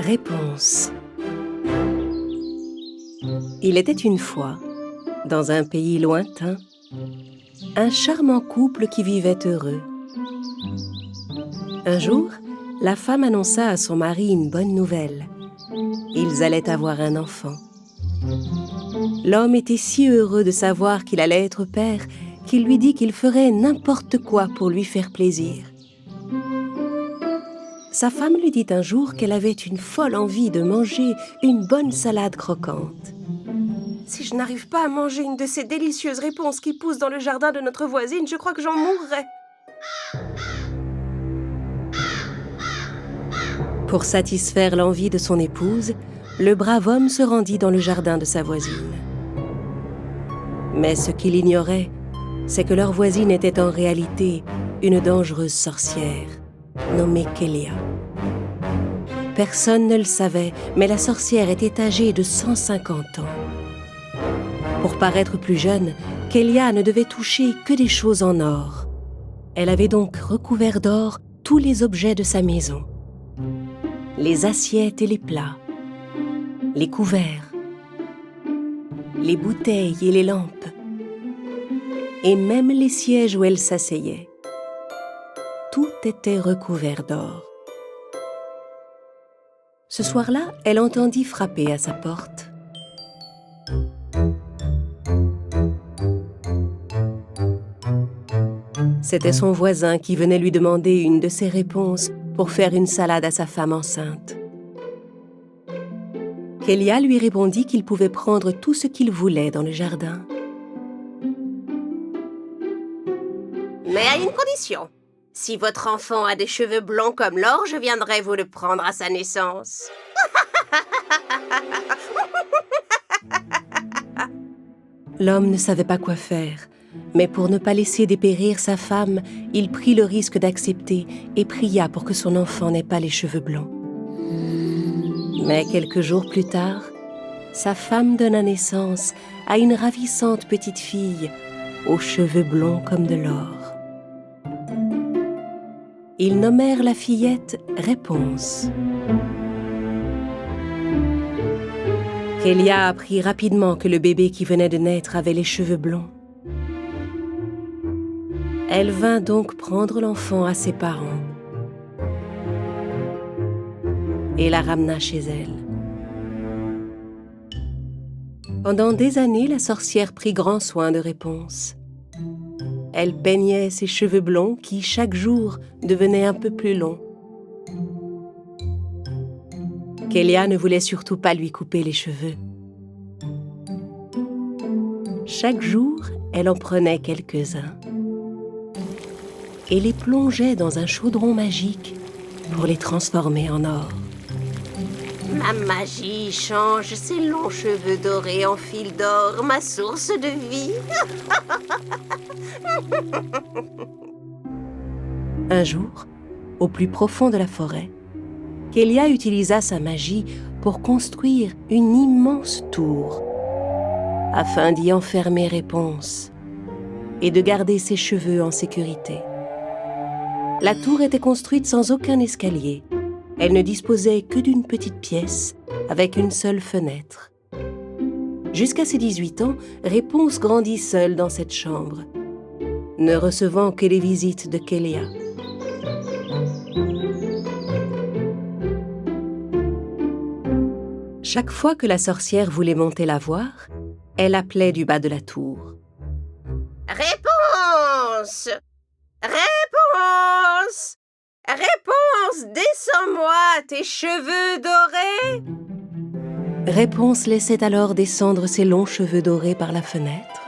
Réponse. Il était une fois, dans un pays lointain, un charmant couple qui vivait heureux. Un jour, la femme annonça à son mari une bonne nouvelle. Ils allaient avoir un enfant. L'homme était si heureux de savoir qu'il allait être père qu'il lui dit qu'il ferait n'importe quoi pour lui faire plaisir. Sa femme lui dit un jour qu'elle avait une folle envie de manger une bonne salade croquante. « Si je n'arrive pas à manger une de ces délicieuses réponses qui poussent dans le jardin de notre voisine, je crois que j'en mourrais. » Pour satisfaire l'envie de son épouse, le brave homme se rendit dans le jardin de sa voisine. Mais ce qu'il ignorait, c'est que leur voisine était en réalité une dangereuse sorcière, nommée Kélia. Personne ne le savait, mais la sorcière était âgée de 150 ans. Pour paraître plus jeune, Kélia ne devait toucher que des choses en or. Elle avait donc recouvert d'or tous les objets de sa maison. Les assiettes et les plats, les couverts, les bouteilles et les lampes, et même les sièges où elle s'asseyait. Tout était recouvert d'or. Ce soir-là, elle entendit frapper à sa porte. C'était son voisin qui venait lui demander une de ses réponses pour faire une salade à sa femme enceinte. Kélia lui répondit qu'il pouvait prendre tout ce qu'il voulait dans le jardin. Mais à une condition. Si votre enfant a des cheveux blonds comme l'or, je viendrai vous le prendre à sa naissance. L'homme ne savait pas quoi faire, mais pour ne pas laisser dépérir sa femme, il prit le risque d'accepter et pria pour que son enfant n'ait pas les cheveux blonds. Mais quelques jours plus tard, sa femme donna naissance à une ravissante petite fille aux cheveux blonds comme de l'or. Ils nommèrent la fillette Réponse. Kélia apprit rapidement que le bébé qui venait de naître avait les cheveux blonds. Elle vint donc prendre l'enfant à ses parents et la ramena chez elle. Pendant des années, la sorcière prit grand soin de Réponse. Elle peignait ses cheveux blonds qui, chaque jour, devenaient un peu plus longs. Kélia ne voulait surtout pas lui couper les cheveux. Chaque jour, elle en prenait quelques-uns et les plongeait dans un chaudron magique pour les transformer en or. Ma magie change ces longs cheveux dorés en fil d'or, ma source de vie. Un jour, au plus profond de la forêt, Kélia utilisa sa magie pour construire une immense tour afin d'y enfermer Réponse et de garder ses cheveux en sécurité. La tour était construite sans aucun escalier. Elle ne disposait que d'une petite pièce avec une seule fenêtre. Jusqu'à ses 18 ans, Réponse grandit seule dans cette chambre, ne recevant que les visites de Kélia. Chaque fois que la sorcière voulait monter la voir, elle appelait du bas de la tour. « Réponse! Réponse! Réponse, descends-moi tes cheveux dorés !» Réponse laissait alors descendre ses longs cheveux dorés par la fenêtre.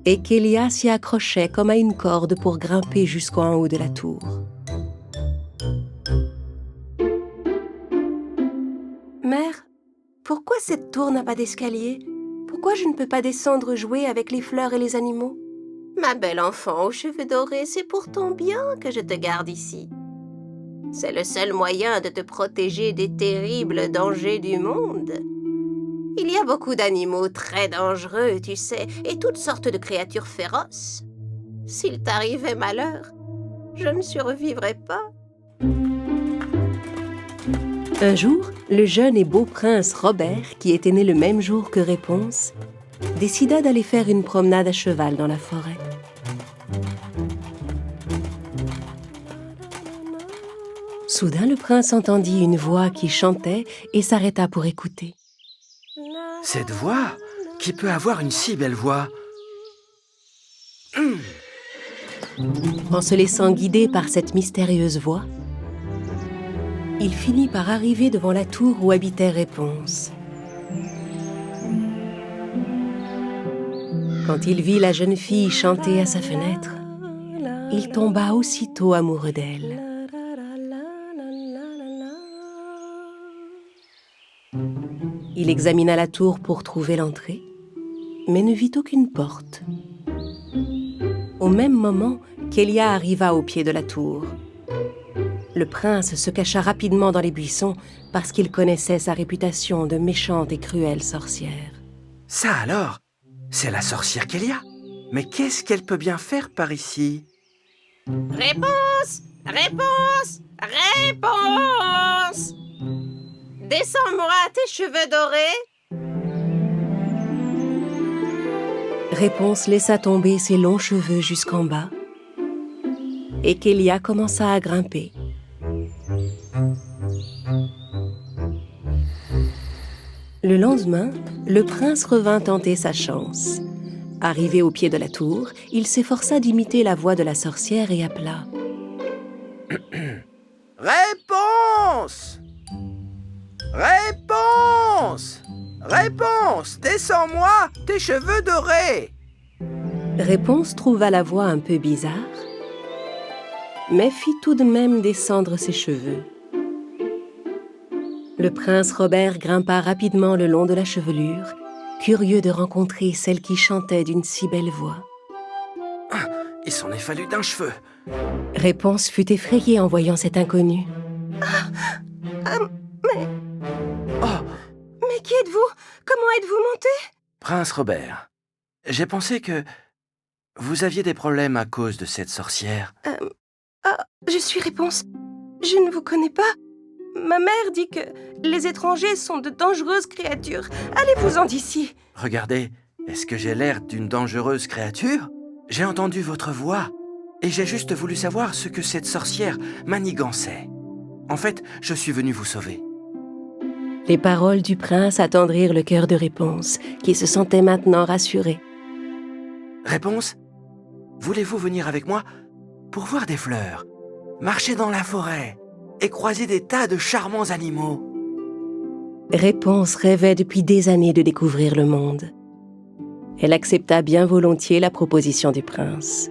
Et Kélia s'y accrochait comme à une corde pour grimper jusqu'en haut de la tour. « Mère, pourquoi cette tour n'a pas d'escalier ? Pourquoi je ne peux pas descendre jouer avec les fleurs et les animaux ? » Ma belle enfant aux cheveux dorés, c'est pour ton bien que je te garde ici. C'est le seul moyen de te protéger des terribles dangers du monde. Il y a beaucoup d'animaux très dangereux, tu sais, et toutes sortes de créatures féroces. S'il t'arrivait malheur, je ne survivrais pas. Un jour, le jeune et beau prince Robert, qui était né le même jour que Réponse, décida d'aller faire une promenade à cheval dans la forêt. Soudain, le prince entendit une voix qui chantait et s'arrêta pour écouter. Cette voix? Qui peut avoir une si belle voix? En se laissant guider par cette mystérieuse voix, il finit par arriver devant la tour où habitait Réponse. Quand il vit la jeune fille chanter à sa fenêtre, il tomba aussitôt amoureux d'elle. Il examina la tour pour trouver l'entrée, mais ne vit aucune porte. Au même moment, Kélia arriva au pied de la tour. Le prince se cacha rapidement dans les buissons parce qu'il connaissait sa réputation de méchante et cruelle sorcière. Ça alors? C'est la sorcière Kélia? Mais qu'est-ce qu'elle peut bien faire par ici? Réponse! Réponse! Réponse! Descends-moi tes cheveux dorés. Réponse laissa tomber ses longs cheveux jusqu'en bas et Kélia commença à grimper. Le lendemain, le prince revint tenter sa chance. Arrivé au pied de la tour, il s'efforça d'imiter la voix de la sorcière et appela. Réponse! Réponse! Réponse! Descends-moi tes cheveux dorés! Réponse trouva la voix un peu bizarre, mais fit tout de même descendre ses cheveux. Le prince Robert grimpa rapidement le long de la chevelure, curieux de rencontrer celle qui chantait d'une si belle voix. Il s'en est fallu d'un cheveu. Réponse fut effrayée en voyant cet inconnu. Mais qui êtes-vous? Comment êtes-vous monté? Prince Robert, j'ai pensé que vous aviez des problèmes à cause de cette sorcière. Je suis Réponse. Je ne vous connais pas. Ma mère dit que les étrangers sont de dangereuses créatures. Allez-vous-en d'ici. Regardez, est-ce que j'ai l'air d'une dangereuse créature? J'ai entendu votre voix et j'ai juste voulu savoir ce que cette sorcière manigançait. En fait, je suis venu vous sauver. Les paroles du prince attendrirent le cœur de Réponse, qui se sentait maintenant rassuré. Réponse? Voulez-vous venir avec moi pour voir des fleurs, marcher dans la forêt et croiser des tas de charmants animaux? Réponse rêvait depuis des années de découvrir le monde. Elle accepta bien volontiers la proposition du prince.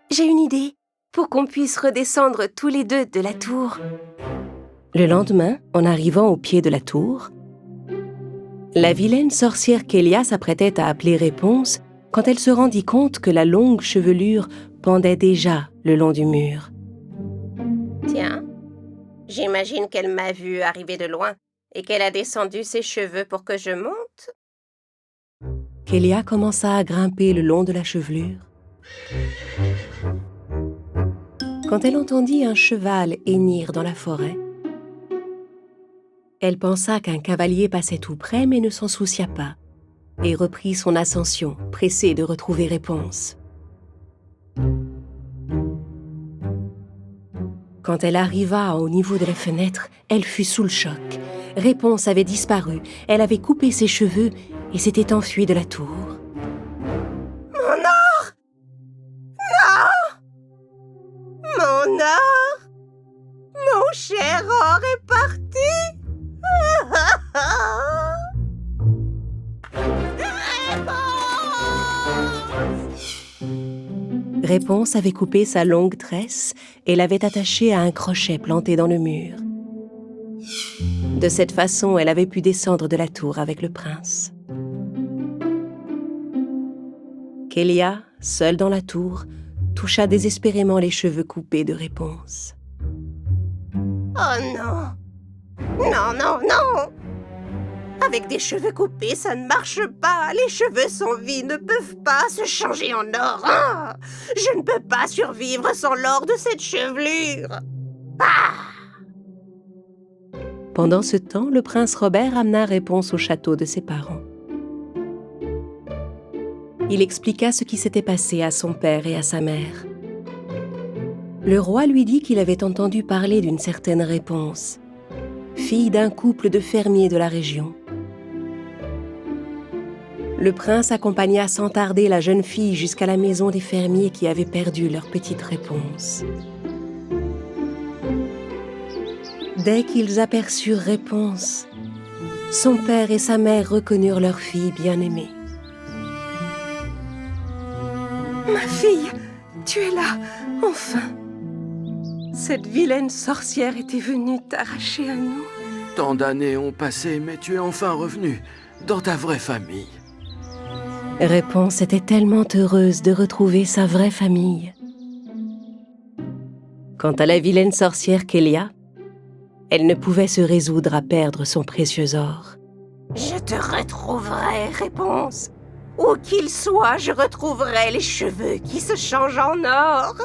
J'ai une idée, pour qu'on puisse redescendre tous les deux de la tour. Le lendemain, en arrivant au pied de la tour, la vilaine sorcière Kélia s'apprêtait à appeler Réponse quand elle se rendit compte que la longue chevelure pendait déjà le long du mur. Tiens, j'imagine qu'elle m'a vu arriver de loin et qu'elle a descendu ses cheveux pour que je monte. Kélia commença à grimper le long de la chevelure. Quand elle entendit un cheval hennir dans la forêt, elle pensa qu'un cavalier passait tout près mais ne s'en soucia pas et reprit son ascension, pressée de retrouver Réponse. Quand elle arriva au niveau de la fenêtre, elle fut sous le choc. Réponse avait disparu, elle avait coupé ses cheveux et s'était enfuie de la tour. Mon or! Non! Mon or! Mon cher or est parti! Réponse avait coupé sa longue tresse et l'avait attachée à un crochet planté dans le mur. De cette façon, elle avait pu descendre de la tour avec le prince. Kélia, seule dans la tour, toucha désespérément les cheveux coupés de Réponse. Oh non! Non, non, non! Avec des cheveux coupés, ça ne marche pas. Les cheveux sans vie ne peuvent pas se changer en or. Ah, je ne peux pas survivre sans l'or de cette chevelure. Ah! Pendant ce temps, le prince Robert amena réponse au château de ses parents. Il expliqua ce qui s'était passé à son père et à sa mère. Le roi lui dit qu'il avait entendu parler d'une certaine Réponse, fille d'un couple de fermiers de la région. Le prince accompagna sans tarder la jeune fille jusqu'à la maison des fermiers qui avaient perdu leur petite Réponse. Dès qu'ils aperçurent Réponse, son père et sa mère reconnurent leur fille bien-aimée. Ma fille, tu es là, enfin. Cette vilaine sorcière était venue t'arracher à nous. Tant d'années ont passé, mais tu es enfin revenue dans ta vraie famille. Réponse était tellement heureuse de retrouver sa vraie famille. Quant à la vilaine sorcière Kélia, elle ne pouvait se résoudre à perdre son précieux or. Je te retrouverai, Réponse. Où qu'il soit, je retrouverai les cheveux qui se changent en or.